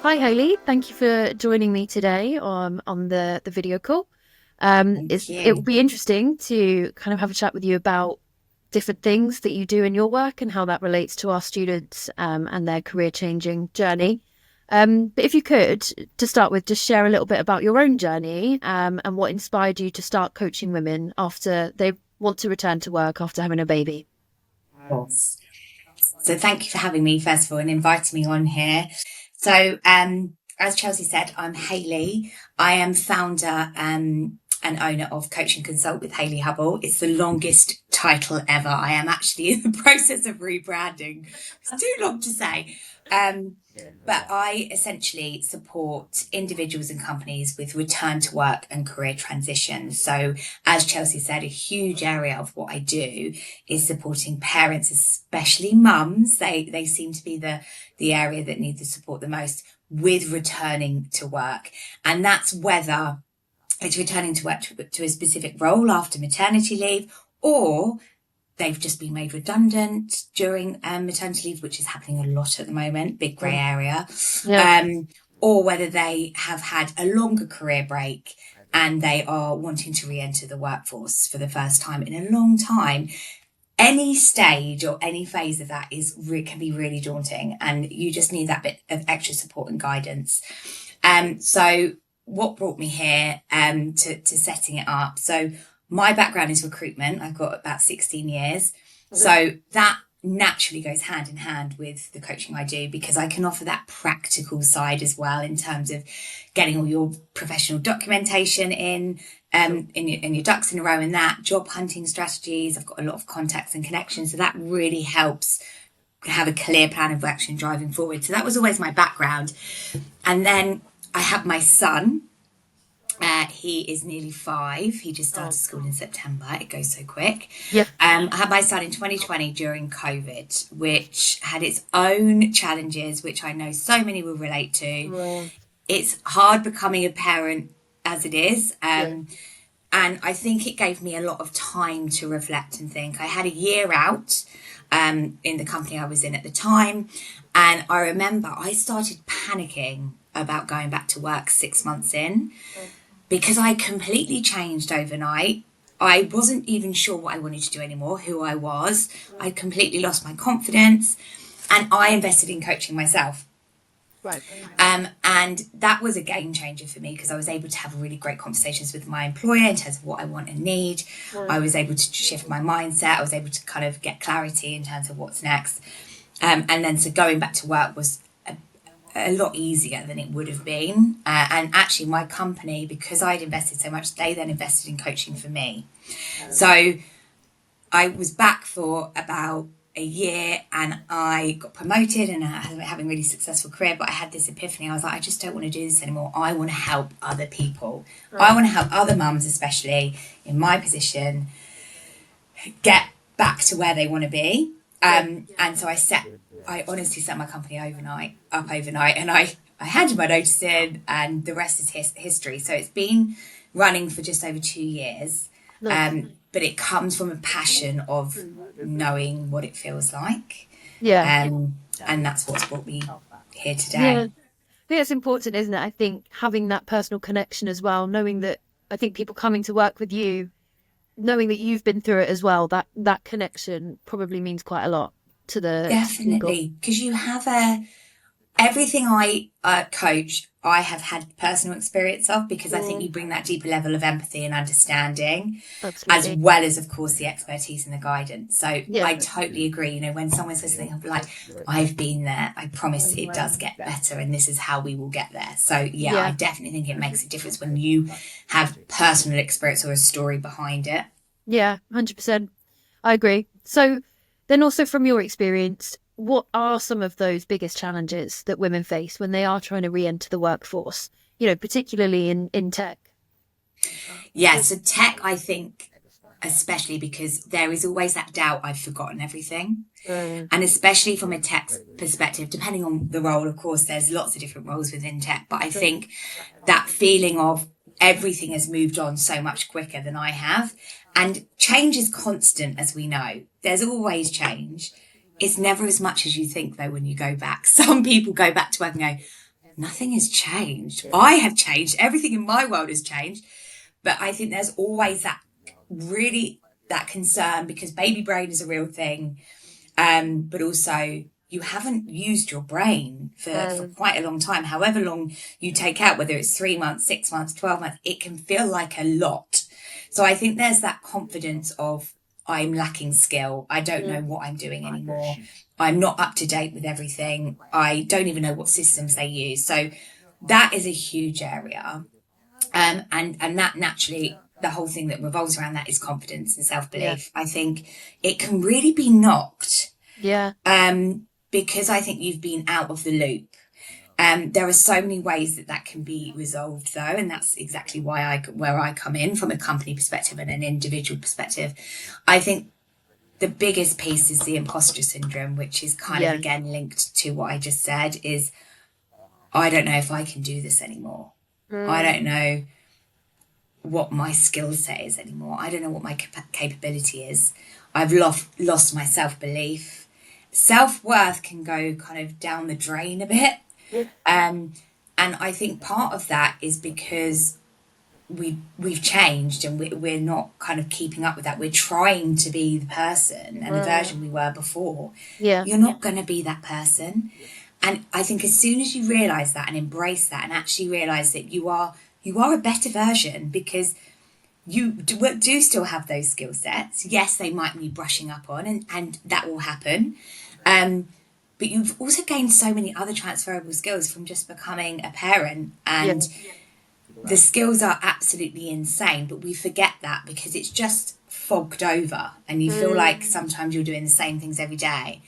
Hi, Hayley. Thank you for joining me today on the video call. Thank It will you. be interesting to kind of have a chat with you about different things that you do in your work and how that relates to our students and their career changing journey. But if you could, to start with, just share a little bit about your own journey and what inspired you to start coaching women after they want to return to work after having a baby. Of course. So thank you for having me, first of all, and inviting me on here. So, as Chelsea said, I'm Hayley. I am founder and owner of Coach and Consult with Hayley Hubble. It's the longest title ever. I am actually in the process of rebranding. It's too long to say. Um, but I essentially support individuals and companies with return to work and career transition. So, as Chelsea said, a huge area of what I do is supporting parents, especially mums. They seem to be the area that need the support the most with returning to work. And that's whether it's returning to work to a specific role after maternity leave, or they've just been made redundant during maternity leave, which is happening a lot at the moment, big grey area, Yeah. um, or whether they have had a longer career break and they are wanting to re-enter the workforce for the first time in a long time. Any stage or any phase of that can be really daunting, and you just need that bit of extra support and guidance. So what brought me here to setting it up? So my background is recruitment. I've got about 16 years. So that naturally goes hand in hand with the coaching I do, because I can offer that practical side as well, in terms of getting all your professional documentation in your ducks in a row, in that job hunting strategies. I've got a lot of contacts and connections. So that really helps have a clear plan of action driving forward. So that was always my background. And then I have my son. He is nearly 5. He just started Oh, school in September. It goes so quick. yeah. I had my son in 2020 during COVID, which had its own challenges, which I know so many will relate to. Well, It's hard becoming a parent as it is. yeah. And I think it gave me a lot of time to reflect and think. I had a year out in the company I was in at the time. And I remember I started panicking about going back to work 6 months in, because I completely changed overnight. I wasn't even sure what I wanted to do anymore, who I was. I completely lost my confidence, and I invested in coaching myself. Right. And that was a game changer for me, because I was able to have really great conversations with my employer in terms of what I want and need. I was able to shift my mindset. I was able to kind of get clarity in terms of what's next. And then so going back to work was a lot easier than it would have been. And actually, my company, because I'd invested so much, they then invested in coaching for me. So I was back for about a year, and I got promoted and having a really successful career. But I had this epiphany. I was like, I just don't want to do this anymore. I want to help other people. I want to help other mums, especially in my position, get back to where they want to be. Yeah. And so I honestly set my company up overnight, and I handed my notice in, and the rest is history. So it's been running for just over 2 years. Nice. But it comes from a passion of knowing what it feels like. Yeah. And that's what's brought me here Yeah. today. I think it's important, isn't it? I think having that personal connection as well, knowing that I think people coming to work with you, knowing that you've been through it as well, that connection probably means quite a lot to people. Definitely. Because you have everything I coach, I have had personal experience of, because I think Mm, you bring that deeper level of empathy and understanding, as absolutely. well as, of course, the expertise and the guidance. So Yeah. I totally agree. When someone says something, I'll be like, I've been there. I promise it does get better, and this is how we will get there. So yeah, I Yeah. definitely think it makes a difference when you have personal experience or a story behind it. Yeah. 100%. I agree. So then also from your experience, what are some of those biggest challenges that women face when they are trying to re-enter the workforce? Particularly in tech. Yeah, so tech, I think, especially because there is always that doubt, I've forgotten everything. Mm, And especially from a tech perspective, depending on the role, of course, there's lots of different roles within tech. But I think that feeling of everything has moved on so much quicker than I have. And change is constant, as we know. There's always change. It's never as much as you think, though, when you go back. Some people go back to work and go, nothing has changed. I have changed. Everything in my world has changed. But I think there's always that really that concern because baby brain is a real thing. But also you haven't used your brain for quite a long time. However long you take out, whether it's 3 months, 6 months, 12 months, it can feel like a lot. So I think there's that confidence of I'm lacking skill. I don't know what I'm doing anymore. I'm not up to date with everything. I don't even know what systems they use. So that is a huge area. And that naturally, the whole thing that revolves around that is confidence and Yeah. self-belief. I think it can really be knocked Yeah. because I think you've been out of the loop. There are so many ways that that can be resolved, though, and that's exactly where I come in from a company perspective and an individual perspective. I think the biggest piece is the imposter syndrome, which is kind of Yeah. again linked to what I just said. Is I don't know if I can do this anymore. I don't know what my skill set is anymore. I don't know what my capability is. I've lost my self belief. Self worth can go kind of down the drain a bit. And I think part of that is because we've changed and we're not kind of keeping up with that. We're trying to be the person and the version we were before. Yeah. You're not going to be that person. And I think as soon as you realize that and embrace that and actually realize that you are a better version because you do still have those skill sets. Yes, they might need brushing up on and that will happen. But you've also gained so many other transferable skills from just becoming a parent Yeah. and the skills are absolutely insane, but we forget that because it's just fogged over and you feel like sometimes you're doing the same things every day.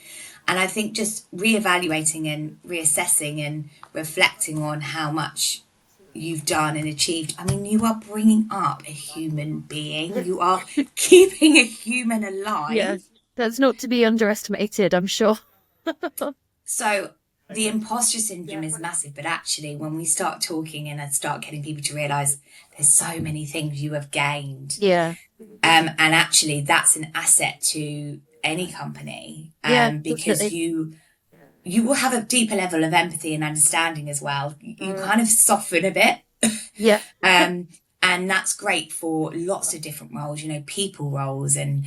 And I think just reevaluating and reassessing and reflecting on how much you've done and achieved. I mean, you are bringing up a human being. You are keeping a human Yeah. alive. That's not to be underestimated, I'm sure. So the imposter syndrome is massive, but actually, when we start talking and I start getting people to realize there's so many things you have gained, Yeah. and actually, that's an asset to any company, Yeah, because definitely. you will have a deeper level of empathy and understanding as well. You kind of soften a bit, Yeah. and that's great for lots of different roles. People roles and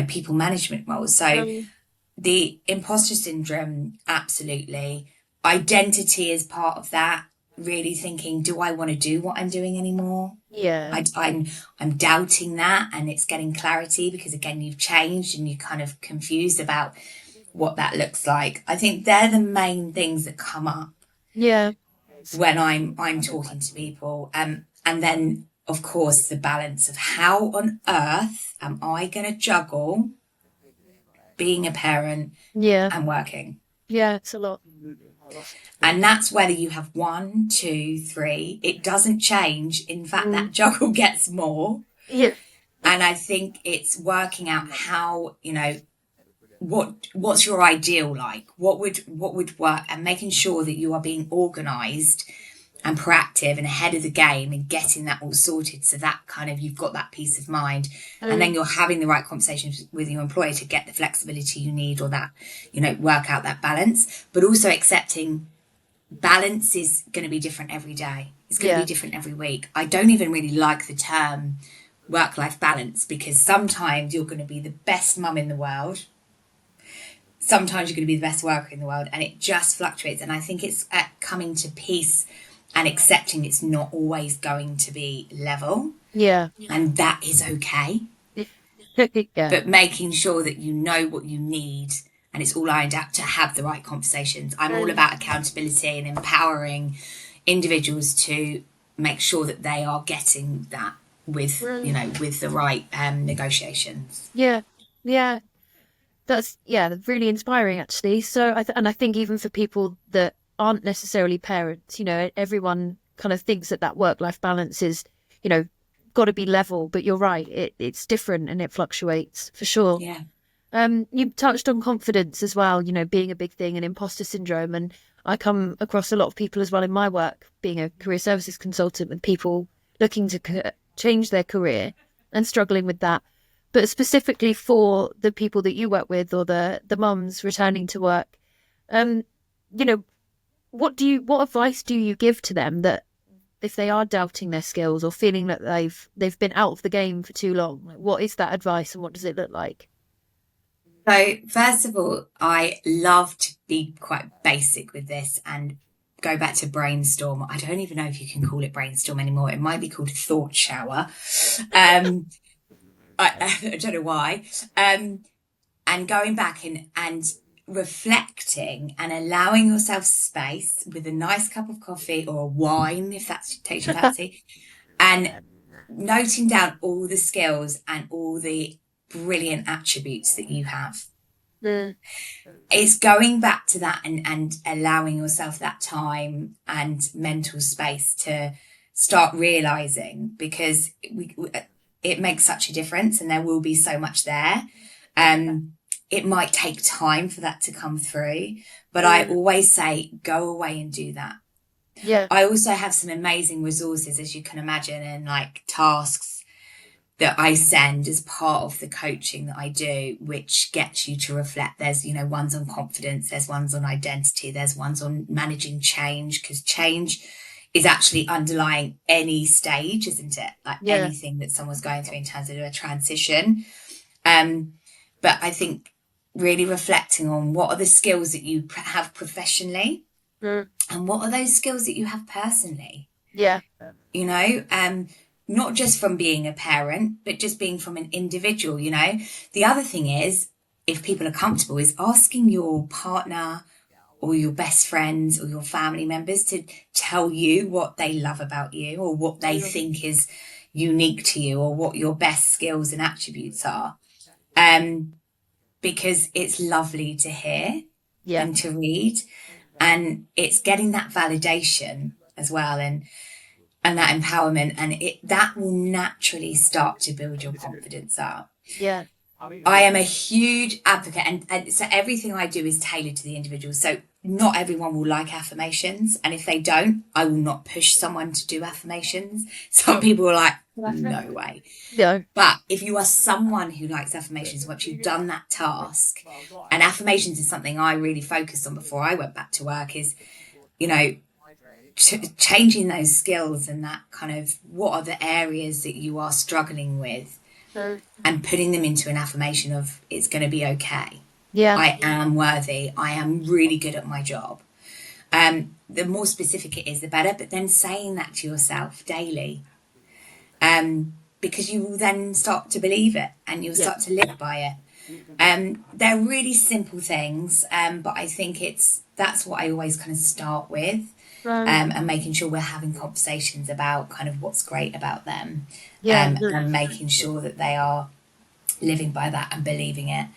people management roles. So the imposter syndrome, absolutely. Identity is part of that. Really thinking, do I want to do what I'm doing anymore? Yeah. I'm doubting that, and it's getting clarity because again you've changed and you're kind of confused about what that looks like. I think they're the main things that come up Yeah. when I'm talking to people, and then of course the balance of how on earth am I going to juggle being a parent Yeah. and working. Yeah, it's a lot. And that's whether you have one, two, three. It doesn't change. In fact, that juggle gets more. Yeah. And I think it's working out how, what's your ideal like? What would work, and making sure that you are being organized and proactive and ahead of the game and getting that all sorted so that kind of you've got that peace of mind, and then you're having the right conversations with your employer to get the flexibility you need, or that work out that balance, but also accepting balance is going to be different every day. It's going to be Yeah. different every week. I don't even really like the term work-life balance because sometimes you're going to be the best mum in the world, sometimes you're going to be the best worker in the world, and it just fluctuates. And I think it's at coming to peace and accepting it's not always going to be level, Yeah. and that is okay. Yeah. But making sure that you know what you need and it's all lined up to have the right conversations. I'm all about accountability and empowering individuals to make sure that they are getting that with the right negotiations. Yeah. Yeah. That's really inspiring actually. So and I think even for people that aren't necessarily parents, everyone kind of thinks that work-life balance is, you know, got to be level, but you're right. It's different and it fluctuates for sure. Yeah. You touched on confidence as well, being a big thing and imposter syndrome. And I come across a lot of people as well in my work, being a career services consultant, with people looking to change their career and struggling with that. But specifically for the people that you work with, or the mums returning to work, um, you know, what advice do you give to them that if they are doubting their skills or feeling that they've been out of the game for too long? Like, what is that advice and what does it look like? So, first of all, I love to be quite basic with this and go back to brainstorm. I don't even know if you can call it brainstorm anymore. It might be called thought shower. Um, I don't know why. And going back and reflecting and allowing yourself space with a nice cup of coffee or a wine, if that takes your fancy, and noting down all the skills and all the brilliant attributes that you have. Mm, It's going back to that and allowing yourself that time and mental space to start realizing, because it makes such a difference and there will be so much there. It might take time for that to come through, but I always say, go away and do that. yeah. I also have some amazing resources, as you can imagine, and like tasks that I send as part of the coaching that I do, which gets you to reflect. There's, ones on confidence, there's ones on identity, there's ones on managing change, because change is actually underlying any stage, isn't it? Like Yeah. anything that someone's going through in terms of a transition. But I think really reflecting on what are the skills that you have professionally Mm, and what are those skills that you have personally, yeah. you know, not just from being a parent, but just being from an individual, The other thing is, if people are comfortable, is asking your partner or your best friends or your family members to tell you what they love about you or what they think is unique to you or what your best skills and attributes are. Because it's lovely to hear Yeah. and to read, and it's getting that validation as well, and that empowerment, and that will naturally start to build your confidence up. Yeah. I am a huge advocate, and so everything I do is tailored to the individual. So not everyone will like affirmations, and if they don't, I will not push someone to do affirmations. Some people are like, no way. No. But if you are someone who likes affirmations, once you've done that task, and affirmations is something I really focused on before I went back to work, is, you know, changing those skills and that kind of what are the areas that you are struggling with, and putting them into an affirmation of it's going to be okay. Yeah. I am worthy. I am really good at my job. The more specific it is, the better. But then saying that to yourself daily, because you will then start to believe it and you'll start to live by it. They're really simple things, but I think that's what I always kind of start with, and making sure we're having conversations about kind of what's great about them, Yeah. and making sure that they are living by that and believing it.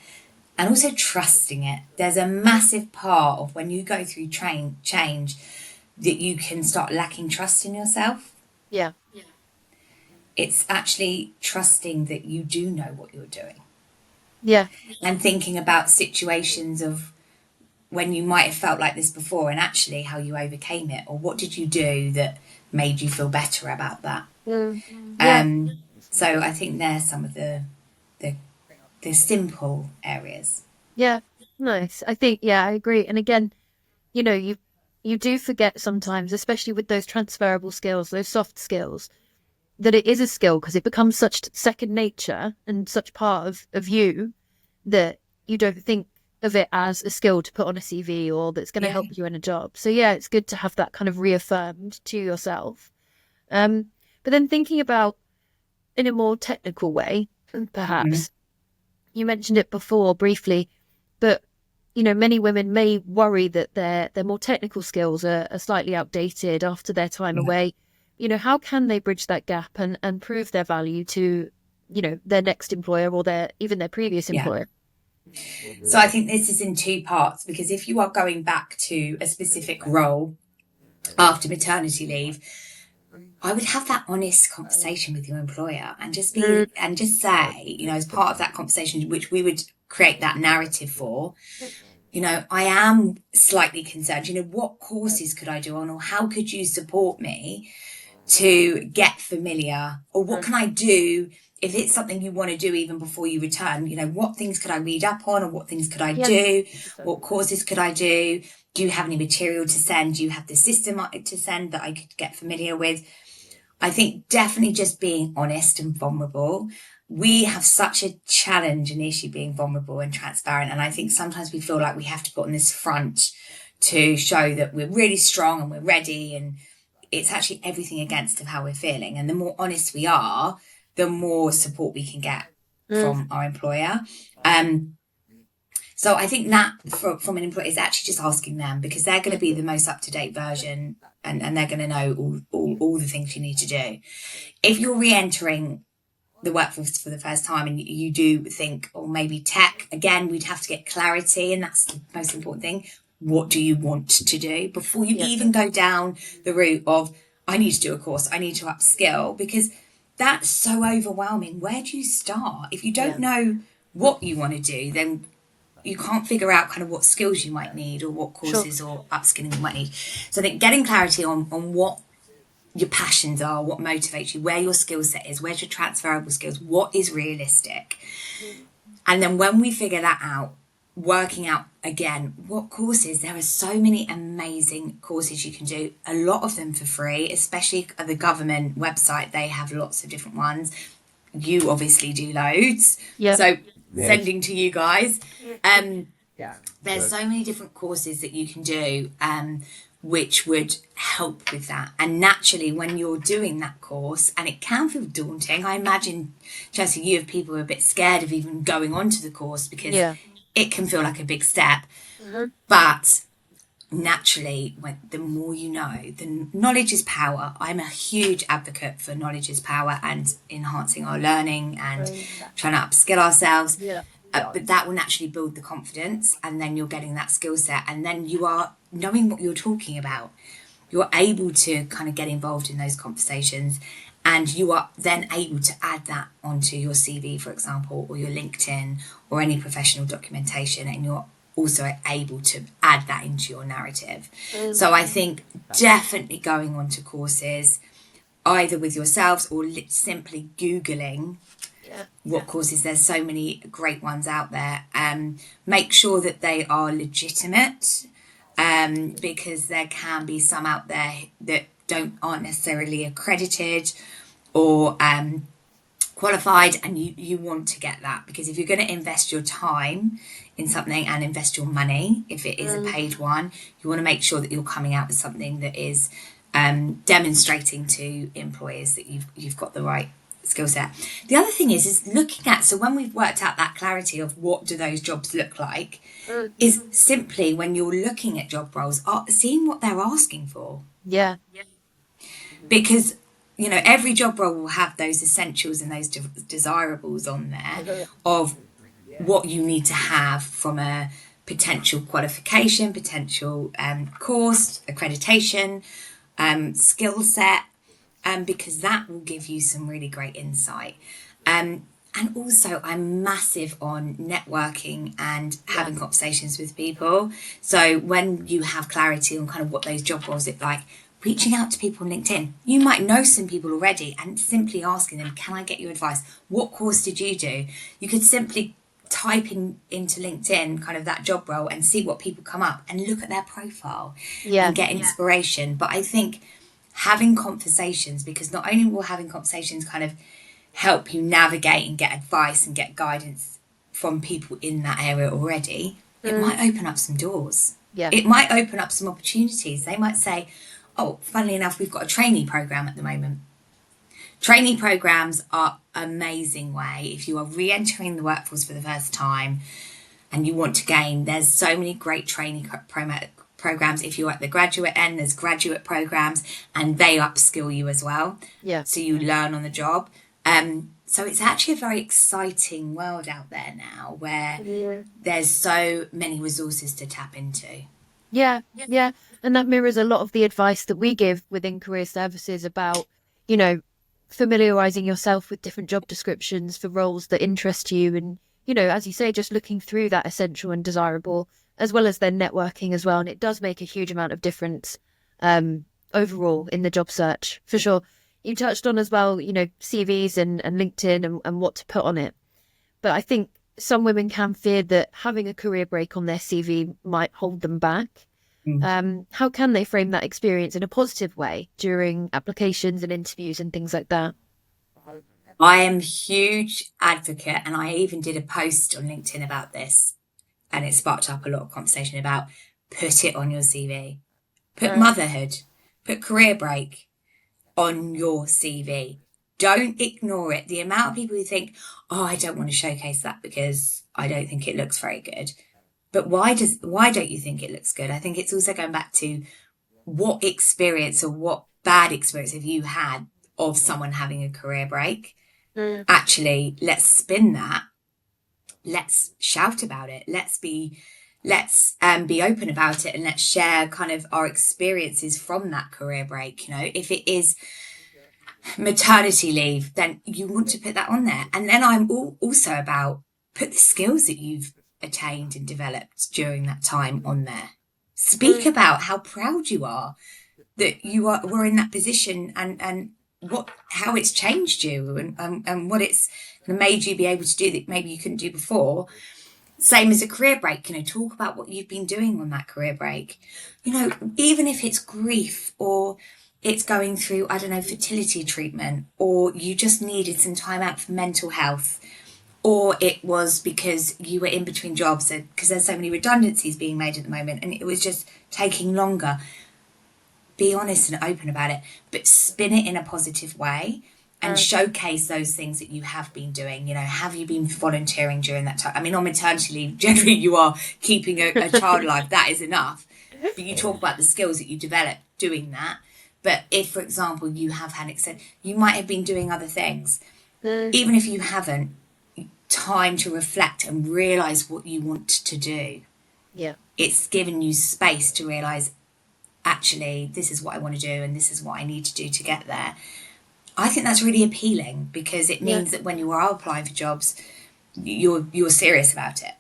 And also trusting it. There's a massive part of when you go through change that you can start lacking trust in yourself. Yeah. It's actually trusting that you do know what you're doing, Yeah. and thinking about situations of when you might have felt like this before and actually how you overcame it, or what did you do that made you feel better about that. Mm, yeah. So I think there's some of the, the simple areas. Yeah. Nice. I think, yeah, I agree. And again, you do forget sometimes, especially with those transferable skills, those soft skills, that it is a skill because it becomes such second nature and such part of you that you don't think of it as a skill to put on a CV or that's going to Yeah. help you in a job. So yeah, it's good to have that kind of reaffirmed to yourself. But then thinking about in a more technical way, perhaps you mentioned it before briefly, but many women may worry that their more technical skills are slightly outdated after their time away. How can they bridge that gap and prove their value to, their next employer or even their previous Yeah. employer? So I think this is in two parts, because if you are going back to a specific role after maternity leave, I would have that honest conversation with your employer and just say, as part of that conversation, which we would create that narrative for, I am slightly concerned, what courses could I do on, or how could you support me to get familiar, or what can I do if it's something you want to do even before you return, what things could I read up on, or what things could I Yeah. do? What courses could I do? Do you have any material to send? Do you have the system to send that I could get familiar with? I think definitely just being honest and vulnerable. We have such a challenge and issue being vulnerable and transparent. And I think sometimes we feel like we have to put on this front to show that we're really strong and we're ready. And it's actually everything against of how we're feeling. And the more honest we are, the more support we can get from our employer. So I think that from an employer is actually just asking them, because they're going to be the most up-to-date version, and they're going to know all the things you need to do. If you're re-entering the workforce for the first time and you do think, or maybe tech, again, we'd have to get clarity, and that's the most important thing. What do you want to do before you even go down the route of, I need to do a course, I need to upskill, because that's so overwhelming. Where do you start? If you don't know what you want to do, then you can't figure out kind of what skills you might need, or what courses or upskilling you might need. So I think getting clarity on what your passions are, what motivates you, where your skill set is, where's your transferable skills, what is realistic. And then when we figure that out, working out again what courses. There are so many amazing courses you can do, a lot of them for free, especially at the government website. They have lots of different ones. You obviously do loads. So sending to you guys. There's so many different courses that you can do, which would help with that. And naturally, when you're doing that course, and it can feel daunting, I imagine, Chelsea, you have people who are a bit scared of even going on to the course, because it can feel like a big step. But naturally, the more you know, the knowledge is power. I'm a huge advocate for knowledge is power and enhancing our learning and trying to upskill ourselves. But that will naturally build the confidence, and then you're getting that skill set, and then you are knowing what you're talking about. You're able to kind of get involved in those conversations, and you are then able to add that onto your CV, for example, or your LinkedIn, or any professional documentation, and you're also able to add that into your narrative. So I think definitely going on to courses, either with yourselves or simply Googling what courses. There's so many great ones out there. Make sure that they are legitimate, because there can be some out there that aren't necessarily accredited or qualified, and you want to get that, because if you're going to invest your time in something and invest your money, if it is a paid one, you want to make sure that you're coming out with something that is demonstrating to employers that you've got the right skill set. The other thing is looking at, so when we've worked out that clarity of what do those jobs look like, is simply, when you're looking at job roles, seeing what they're asking for. Because every job role will have those essentials and those desirables on there of what you need to have from a potential qualification, potential course, accreditation, skill set, because that will give you some really great insight. And also, I'm massive on networking and having conversations with people. So when you have clarity on kind of what those job roles look like, reaching out to people on LinkedIn. You might know some people already, and simply asking them, can I get your advice? What course did you do? You could simply type into LinkedIn kind of that job role and see what people come up, and look at their profile and get inspiration. But I think having conversations, because not only will having conversations kind of help you navigate and get advice and get guidance from people in that area already, it might open up some doors. It might open up some opportunities. They might say, oh, funnily enough, we've got a trainee program at the moment. Trainee programs are an amazing way if you are re-entering the workforce for the first time and you want to gain. There's so many great trainee programs. If you're at the graduate end, there's graduate programs, and they upskill you as well. So you learn on the job. So it's actually a very exciting world out there now, where there's so many resources to tap into. And that mirrors a lot of the advice that we give within career services about, familiarizing yourself with different job descriptions for roles that interest you, and as you say, just looking through that essential and desirable, as well as then networking as well. And it does make a huge amount of difference overall in the job search, for sure. You touched on as well, CVs and LinkedIn and what to put on it. But I think some women can fear that having a career break on their CV might hold them back. Mm. How can they frame that experience in a positive way during applications and interviews and things like that? I am a huge advocate, and I even did a post on LinkedIn about this, and it sparked up a lot of conversation about put it on your CV. Put motherhood, put career break on your CV. Don't ignore it. The amount of people who think, oh, I don't want to showcase that because I don't think it looks very good. But why don't you think it looks good? I think it's also going back to what experience or what bad experience have you had of someone having a career break? Actually, let's spin that. Let's shout about it. Let's be open about it, and let's share kind of our experiences from that career break. If it is maternity leave, then you want to put that on there. And then I'm also about put the skills that you've attained and developed during that time on there. Speak about how proud you are that were in that position, and how it's changed you, and what it's made you be able to do that maybe you couldn't do before. Same as a career break, talk about what you've been doing on that career break. Even if it's grief, or it's going through, I don't know, fertility treatment, or you just needed some time out for mental health, or it was because you were in between jobs, because there's so many redundancies being made at the moment and it was just taking longer. Be honest and open about it, but spin it in a positive way and showcase those things that you have been doing. Have you been volunteering during that time? I mean, on maternity leave, generally you are keeping a child alive. That is enough. But you talk about the skills that you develop doing that. But if, for example, you have had you might have been doing other things. Even if you haven't, time to reflect and realise what you want to do. Yeah. It's given you space to realise, actually, this is what I want to do and this is what I need to do to get there. I think that's really appealing, because it means that when you are applying for jobs, you're serious about it.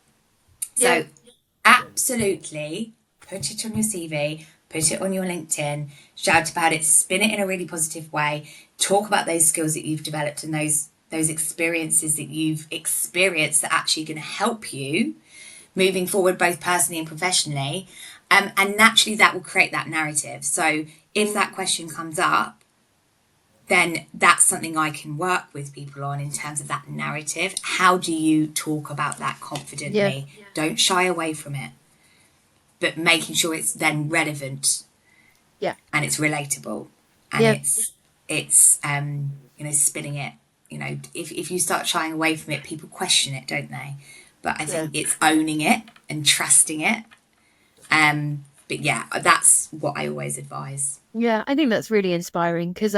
So absolutely put it on your CV, put it on your LinkedIn, shout about it, spin it in a really positive way, talk about those skills that you've developed and those experiences that you've experienced that are actually going to help you moving forward, both personally and professionally. And naturally that will create that narrative. So if that question comes up, then that's something I can work with people on in terms of that narrative. How do you talk about that confidently? Yeah. Don't shy away from it, but making sure it's then relevant, and it's relatable, and it's spinning it. If you start shying away from it, people question it, don't they? But I think it's owning it and trusting it. But that's what I always advise. Yeah, I think that's really inspiring, because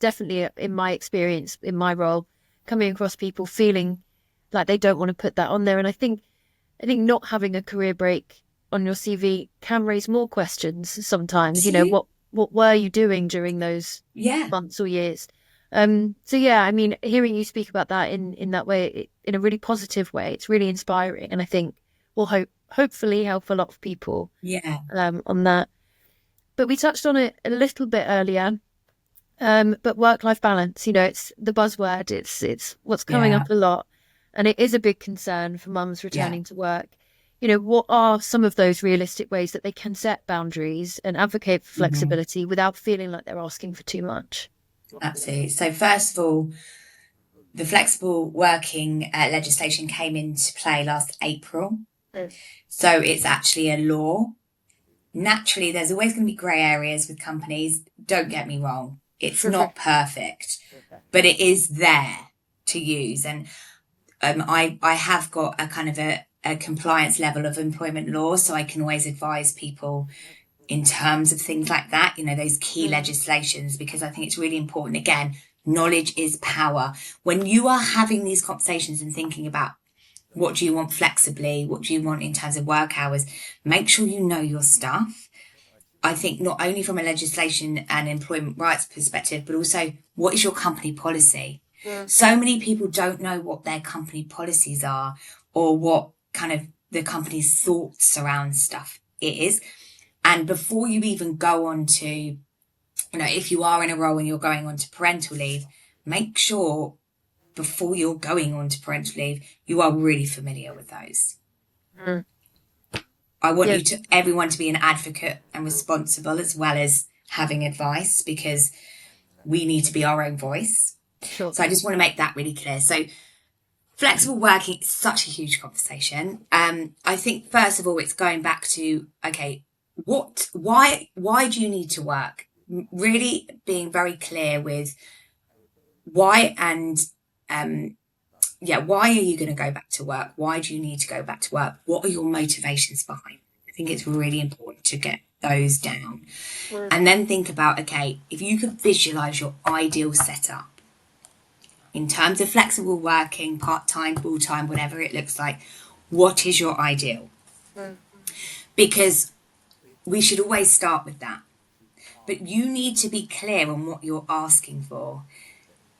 definitely in my experience, in my role, coming across people feeling like they don't want to put that on there. And I think not having a career break on your CV can raise more questions sometimes. What were you doing during those months or years? So I mean, hearing you speak about that in that way, in a really positive way, it's really inspiring, and I think will hopefully help a lot of people. On that. But we touched on it a little bit earlier. But work-life balance, it's the buzzword. It's what's coming up a lot, and it is a big concern for mums returning to work. What are some of those realistic ways that they can set boundaries and advocate for flexibility without feeling like they're asking for too much? Absolutely. So first of all, the flexible working legislation came into play last April. So it's actually a law. Naturally, there's always going to be grey areas with companies. Don't get me wrong. It's not perfect, but it is there to use. And I have got a kind of a compliance level of employment law, so I can always advise people in terms of things like that, those key legislations, because I think it's really important. Again, knowledge is power. When you are having these conversations and thinking about what do you want flexibly, what do you want in terms of work hours, make sure you know your stuff. I think not only from a legislation and employment rights perspective, but also what is your company policy? So many people don't know what their company policies are, or what kind of the company's thoughts around stuff is. And before you even go on to if you are in a role and you're going on to parental leave, make sure before you're going on to parental leave, you are really familiar with those. Mm. I want Yeah, everyone to be an advocate and responsible as well as having advice, because we need to be our own voice. sure. So I just want to make that really clear. So flexible working is such a huge conversation. I think first of all, it's going back to, okay, why do you need to work? Really being very clear with why, and why are you going to go back to work? Why do you need to go back to work? What are your motivations behind? I think it's really important to get those down. Mm. And then think about, okay, if you could visualize your ideal setup in terms of flexible working, part-time, full-time, whatever it looks like, what is your ideal? Mm. Because we should always start with that. But you need to be clear on what you're asking for.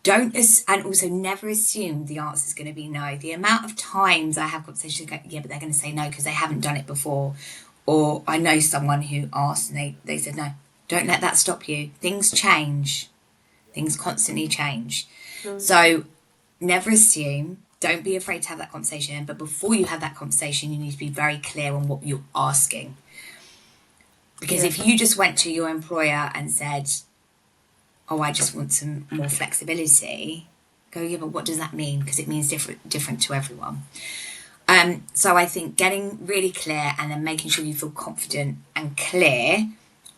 And also never assume the answer is going to be no. The amount of times I have conversations go, yeah, but they're going to say no because they haven't done it before. Or I know someone who asked and they said no. Don't let that stop you. Things change. Things constantly change. Mm. So never assume. Don't be afraid to have that conversation. But before you have that conversation, you need to be very clear on what you're asking. Because Yeah. if you just went to your employer and said, oh, I just want some more flexibility, go, yeah, but what does that mean? Because it means different to everyone. So I think getting really clear and then making sure you feel confident and clear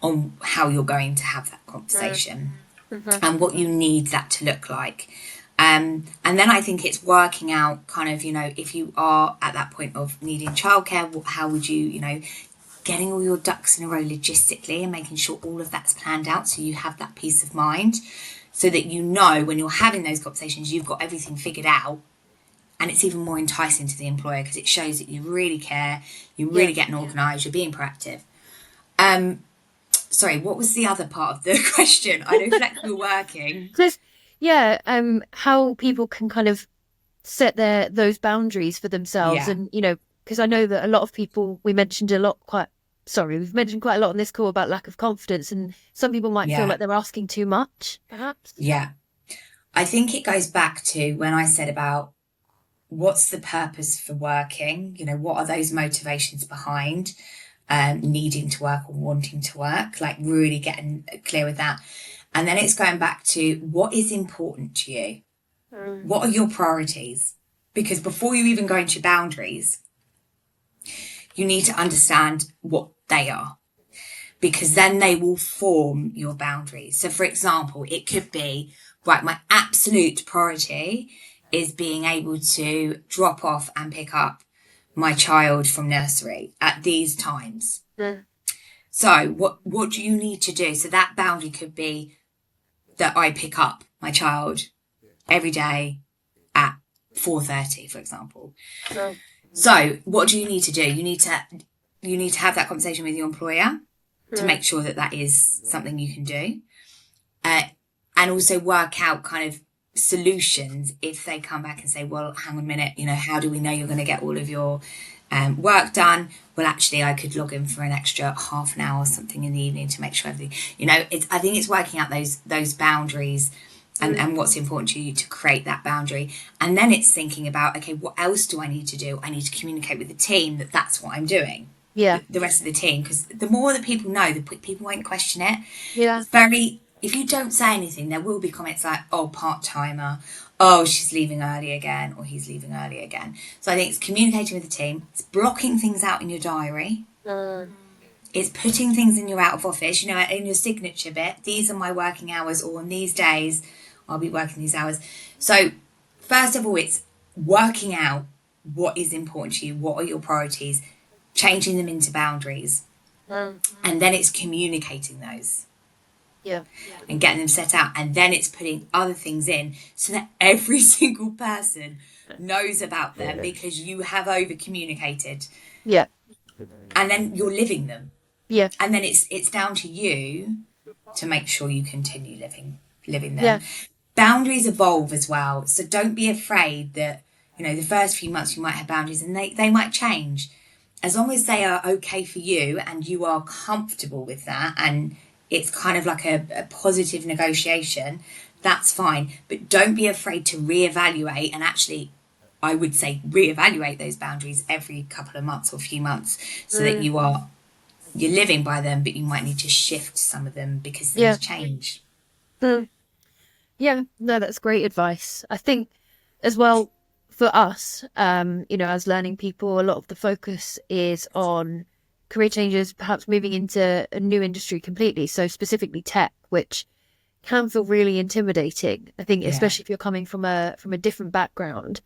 on how you're going to have that conversation and what you need that to look like. And then I think it's working out kind of, if you are at that point of needing childcare, how would you, getting all your ducks in a row logistically and making sure all of that's planned out so you have that peace of mind, so that when you're having those conversations, you've got everything figured out. And it's even more enticing to the employer because it shows that you really care, you're really getting organised, you're being proactive. Sorry, what was the other part of the question? I know flexible working. Just how people can kind of set those boundaries for themselves, Yeah, and because I know that a lot of people, we've mentioned quite a lot on this call about lack of confidence, and some people might feel yeah, like they're asking too much, perhaps. yeah. I think it goes back to when I said about what's the purpose for working? What are those motivations behind needing to work or wanting to work? Like really getting clear with that. And then it's going back to what is important to you? Mm. What are your priorities? Because before you even go into your boundaries, you need to understand what they are, because then they will form your boundaries. So, for example, it could be, right, my absolute priority is being able to drop off and pick up my child from nursery at these times. Mm. So, what do you need to do? So, that boundary could be that I pick up my child every day at 4:30, for example. Mm. So, what do you need to do? You need to have that conversation with your employer to make sure that that is something you can do, and also work out kind of solutions if they come back and say, well, hang on a minute, how do we know you're going to get all of your work done? Well, actually, I could log in for an extra half an hour or something in the evening to make sure everything, I think it's working out those boundaries and what's important to you to create that boundary. And then it's thinking about, okay, what else do I need to do? I need to communicate with the team that that's what I'm doing. Yeah. The rest of the team, because the more that people know, the people won't question it. Yeah. If you don't say anything, there will be comments like, oh, part-timer, oh, she's leaving early again, or he's leaving early again. So I think it's communicating with the team, it's blocking things out in your diary, Mm. it's putting things in your out of office, in your signature bit, these are my working hours, or on these days I'll be working these hours. So first of all, it's working out what is important to you, what are your priorities, changing them into boundaries, Mm. and then it's communicating those Yeah. and getting them set out, and then it's putting other things in so that every single person knows about them because you have over communicated, Yeah. and then you're living them, Yeah. and then it's down to you to make sure you continue living them. Yeah. Boundaries evolve as well, so don't be afraid that the first few months you might have boundaries and they might change, as long as they are okay for you and you are comfortable with that, and it's kind of like a positive negotiation, that's fine. But don't be afraid to reevaluate, and actually, I would say reevaluate those boundaries every couple of months or few months, so that Mm, you're living by them, but you might need to shift some of them because yeah. things change. Mm, yeah. No, that's great advice. I think as well for us, as learning people, a lot of the focus is on career changes, perhaps moving into a new industry completely. So specifically tech, which can feel really intimidating. I think, Yeah. especially if you're coming from a different background.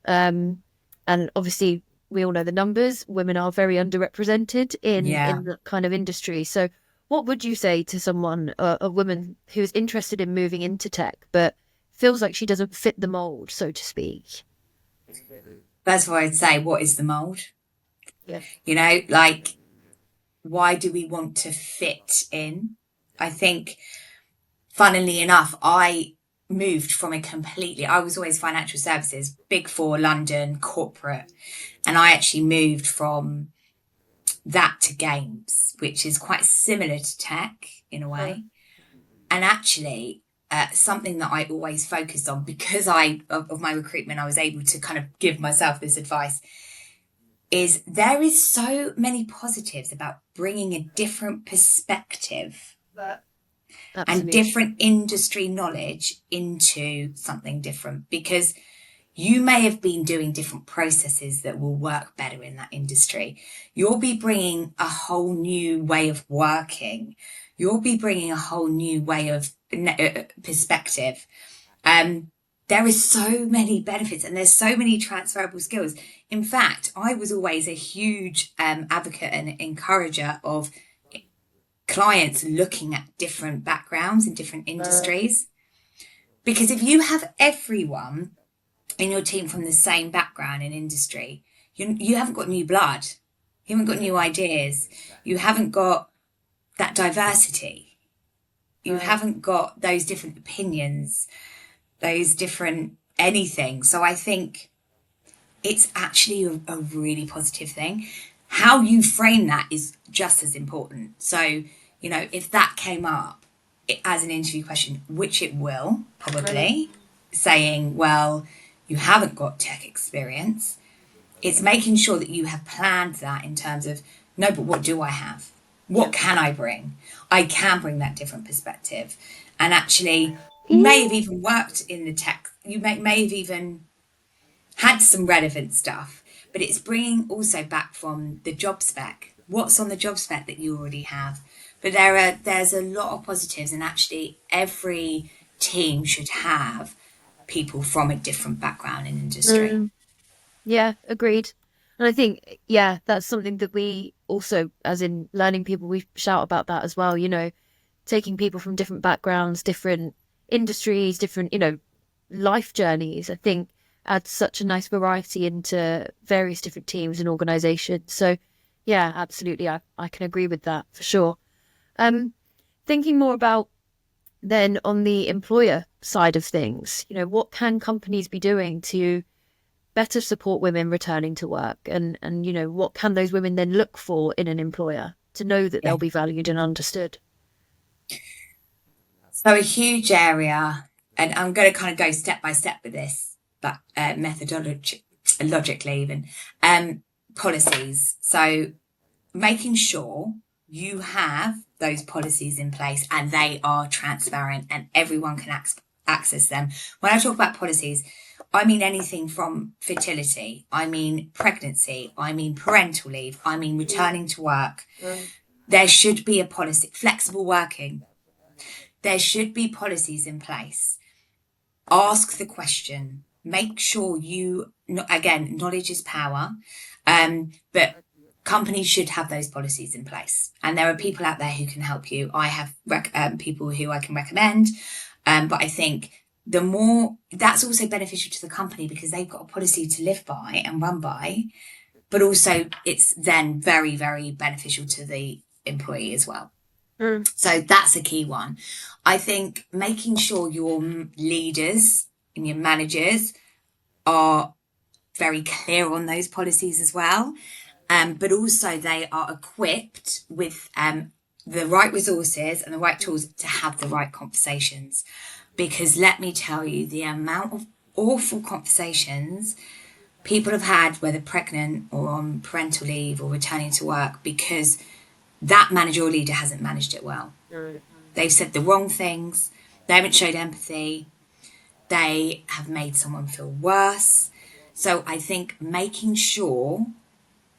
Um, and obviously, we all know the numbers. Women are very underrepresented Yeah. in the kind of industry. So, what would you say to someone, a woman who is interested in moving into tech, but feels like she doesn't fit the mold, so to speak? That's why I'd say, what is the mold? Yeah. Like, why do we want to fit in? I think, funnily enough, I moved from I was always financial services, Big Four, London, corporate. And I actually moved from that to games, which is quite similar to tech in a Uh, way. And actually, something that I always focused on because of my recruitment, I was able to kind of give myself this advice is there is so many positives about bringing a different perspective and Absolutely. different industry knowledge into something different, because you may have been doing different processes that will work better in that industry. You'll be bringing a whole new way of working. You'll be bringing a whole new way of perspective. Um, there is so many benefits and there's so many transferable skills. In fact, I was always a huge advocate and encourager of clients looking at different backgrounds and different Uh, industries. Because if you have everyone in your team from the same background in industry, you haven't got new blood. You haven't got new ideas. You haven't got that diversity. You uh, haven't got those different opinions, those different anything. So I think it's actually a really positive thing. How you frame that is just as important. So, if that came up as an interview question, which it will uh, probably, saying, well, you haven't got tech experience, it's making sure that you have planned that in terms of, no, but what do I have? yeah. What can I bring? I can bring that different perspective. And actually, you may have Yeah. even worked in the tech, may have even had some relevant stuff, but it's bringing also back from the job spec. What's on the job spec that you already have? But there's a lot of positives, and actually every team should have people from a different background in industry. Mm, yeah, agreed. And I think, yeah, that's something that we also, as in learning people, we shout about that as well, taking people from different backgrounds, different industries, different, life journeys, I think adds such a nice variety into various different teams and organizations. So, yeah, absolutely. I can agree with that for sure. Um, Thinking more about then on the employer side of things, what can companies be doing to better support women returning to work? And what can those women then look for in an employer to know that Yeah. they'll be valued and understood? So a huge area, and I'm going to kind of go step by step with this, but methodology, logically even, policies. So making sure you have those policies in place and they are transparent and everyone can access them. When I talk about policies, I mean anything from fertility, I mean pregnancy, I mean parental leave, I mean returning to work. There should be a policy, flexible working. There should be policies in place. Ask the question. Make sure again, knowledge is power. But companies should have those policies in place. And there are people out there who can help you. I have people who I can recommend. But I think the more that's also beneficial to the company because they've got a policy to live by and run by. But also, it's then very, very beneficial to the employee as well. Mm, So that's a key one. I think making sure your leaders and your managers are very clear on those policies as well. But also they are equipped with the right resources and the right tools to have the right conversations. Because let me tell you, the amount of awful conversations people have had, whether pregnant or on parental leave or returning to work, because that manager or leader hasn't managed it well. They've said the wrong things, they haven't showed empathy, they have made someone feel worse. So I think making sure,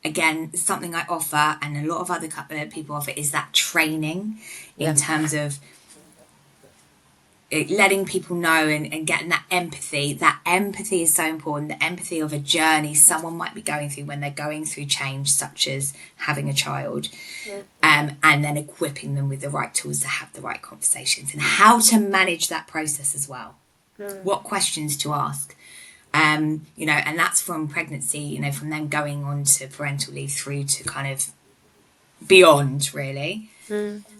again, something I offer and a lot of other people offer, is that training in terms of letting people know and getting that empathy. That empathy is so important. The empathy of a journey someone might be going through when they're going through change, such as having a child, and then equipping them with the right tools to have the right conversations and how to manage that process as well. What questions to ask. And that's from pregnancy, from them going on to parental leave through to kind of beyond, really.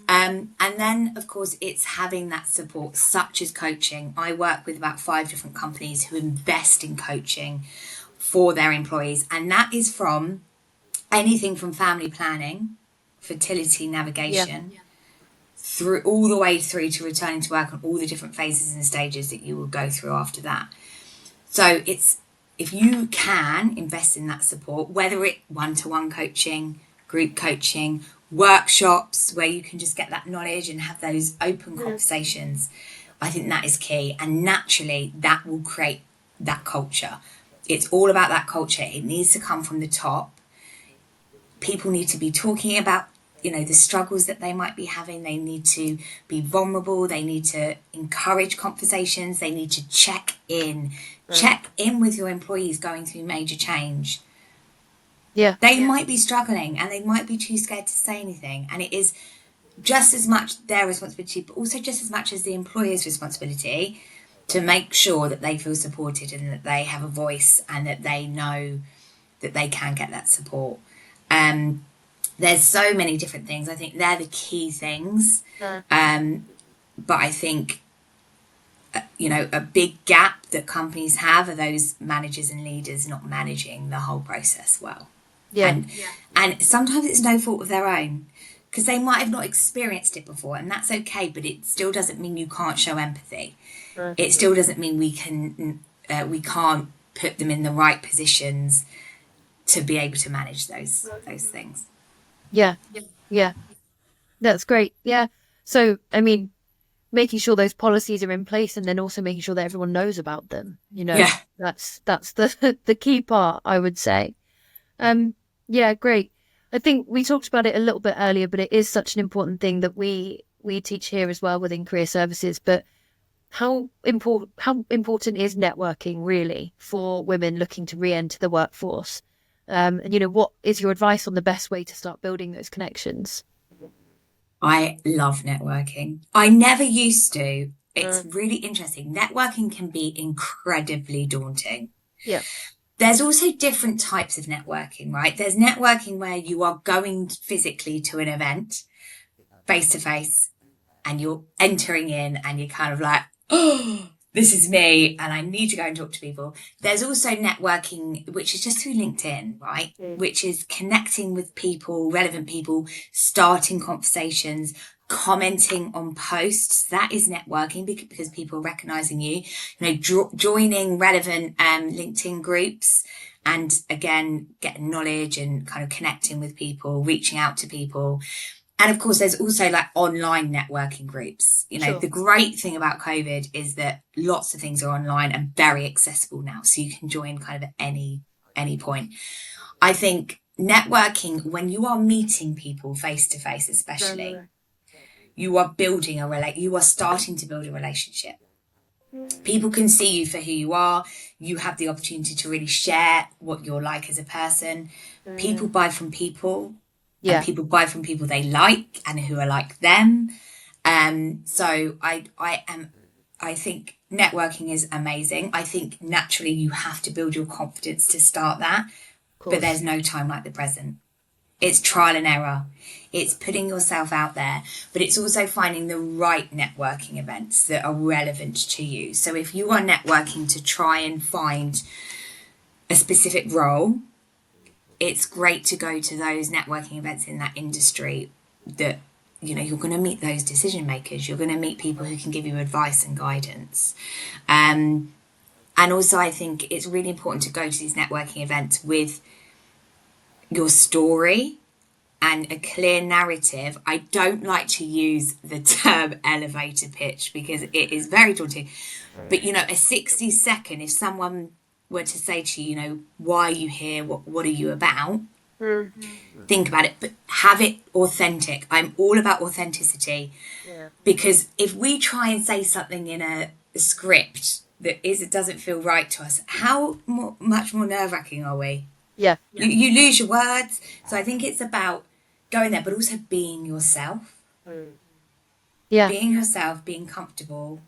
And then, of course, it's having that support, such as coaching. I work with about 5 different companies who invest in coaching for their employees. And that is from anything from family planning, fertility navigation, through all the way through to returning to work, and all the different phases and stages that you will go through after that. So if you can invest in that support, whether it one-to-one coaching, group coaching, workshops where you can just get that knowledge and have those open conversations, I think that is key. And naturally, that will create that culture. It's all about that culture. It needs to come from the top. People need to be talking about, the struggles that they might be having. They need to be vulnerable. They need to encourage conversations. They need to check in with your employees going through major change. They might be struggling and they might be too scared to say anything. And it is just as much their responsibility, but also just as much as the employer's responsibility to make sure that they feel supported and that they have a voice and that they know that they can get that support. There's so many different things. I think they're the key things. But I think, a big gap that companies have are those managers and leaders not managing the whole process well. And sometimes it's no fault of their own, because they might have not experienced it before, and that's okay, but it still doesn't mean you can't show empathy. It still doesn't mean we can't put them in the right positions to be able to manage those things. Yeah. That's great. Yeah. So, making sure those policies are in place, and then also making sure that everyone knows about them. That's the key part, I would say. Yeah, great. I think we talked about it a little bit earlier, but it is such an important thing that we teach here as well within career services. But how important is networking really for women looking to re-enter the workforce? And what is your advice on the best way to start building those connections? I love networking. I never used to. It's really interesting. Networking can be incredibly daunting. Yeah. There's also different types of networking, right? There's networking where you are going physically to an event, face to face, and you're entering in and you're kind of like, oh, this is me and I need to go and talk to people. There's also networking, which is just through LinkedIn, right? Which is connecting with people, relevant people, starting conversations, commenting on posts. That is networking because people are recognizing you, joining relevant LinkedIn groups, and again, getting knowledge and kind of connecting with people, reaching out to people. And of course, there's also like online networking groups. The great thing about COVID is that lots of things are online and very accessible now. So you can join kind of at any point. I think networking, when you are meeting people face to face, especially, you are you are starting to build a relationship. People can see you for who you are. You have the opportunity to really share what you're like as a person. People buy from people. Yeah. And people buy from people they like and who are like them. So I think networking is amazing. I think naturally you have to build your confidence to start that, but there's no time like the present. It's trial and error. It's putting yourself out there, but it's also finding the right networking events that are relevant to you. So if you are networking to try and find a specific role, it's great to go to those networking events in that industry that you're going to meet those decision makers. You're going to meet people who can give you advice and guidance. And also, I think it's really important to go to these networking events with your story and a clear narrative. I don't like to use the term elevator pitch because it is very daunting. But, a 60-second, if someone were to say to you, why are you here? What are you about? Think about it, but have it authentic. I'm all about authenticity. Because if we try and say something in a script it doesn't feel right to us, how much more nerve-wracking are we? Yeah. You lose your words. So I think it's about going there, but also being yourself. Yeah. Being yourself, being comfortable.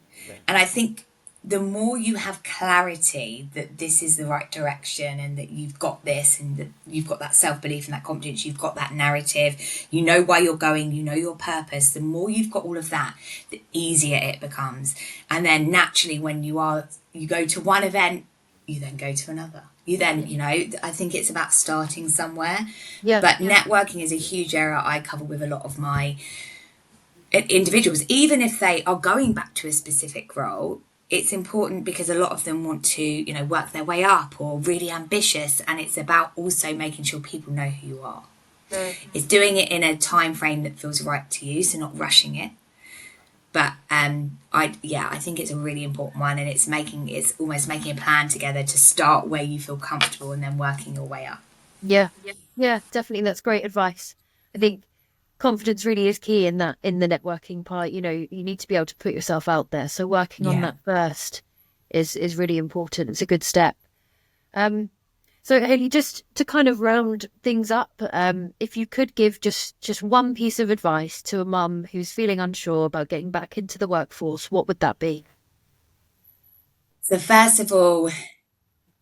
And I think the more you have clarity that this is the right direction and that you've got this and that you've got that self-belief and that confidence, you've got that narrative, you know why you're going, you know your purpose, the more you've got all of that, the easier it becomes. And then naturally when you go to one event, you then go to another. You then, I think it's about starting somewhere. Yeah. But networking is a huge area I cover with a lot of my individuals. Even if they are going back to a specific role, it's important because a lot of them want to, work their way up or really ambitious. And it's about also making sure people know who you are. It's doing it in a time frame that feels right to you, so not rushing it. But I think it's a really important one, and it's almost making a plan together to start where you feel comfortable and then working your way up. Yeah, definitely. That's great advice. I think confidence really is key in the networking part. You need to be able to put yourself out there. So working on that first is really important. It's a good step. So Hayley, just to kind of round things up, if you could give just one piece of advice to a mum who's feeling unsure about getting back into the workforce, what would that be? So first of all,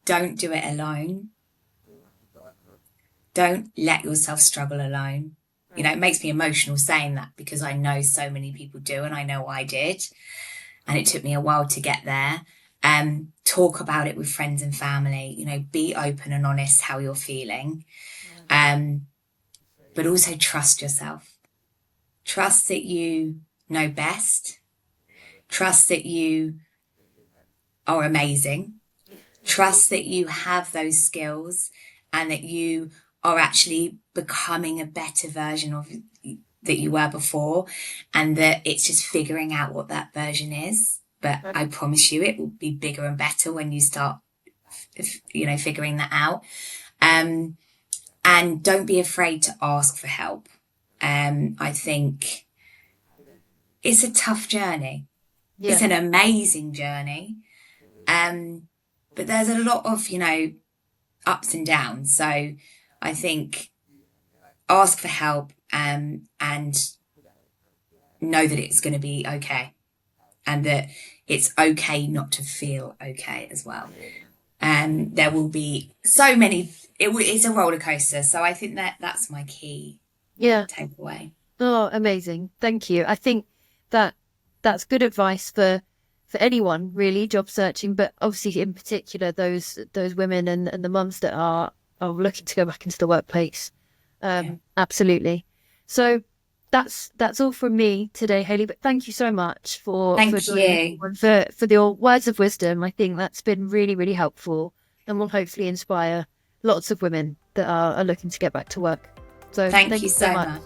don't do it alone. Don't let yourself struggle alone. It makes me emotional saying that because I know so many people do, and I know I did. And it took me a while to get there. Talk about it with friends and family, be open and honest how you're feeling. But also trust yourself. Trust that you know best. Trust that you are amazing. Trust that you have those skills and that you are actually becoming a better version of that you were before, and that it's just figuring out what that version is. But I promise you it will be bigger and better when you start, figuring that out. And don't be afraid to ask for help. I think it's a tough journey. Yeah. It's an amazing journey. But there's a lot of, ups and downs. So I think ask for help and know that it's going to be okay, and that it's okay not to feel okay as well. There will be so many, it's a roller coaster. So I think that's my key takeaway. Oh, amazing. Thank you. I think that's good advice for anyone really job searching, but obviously in particular those women and the mums that are looking to go back into the workplace. Absolutely. So that's all from me today, Hayley, but thank you so much for your words of wisdom. I think that's been really, really helpful and will hopefully inspire lots of women that are looking to get back to work. So thank you so much.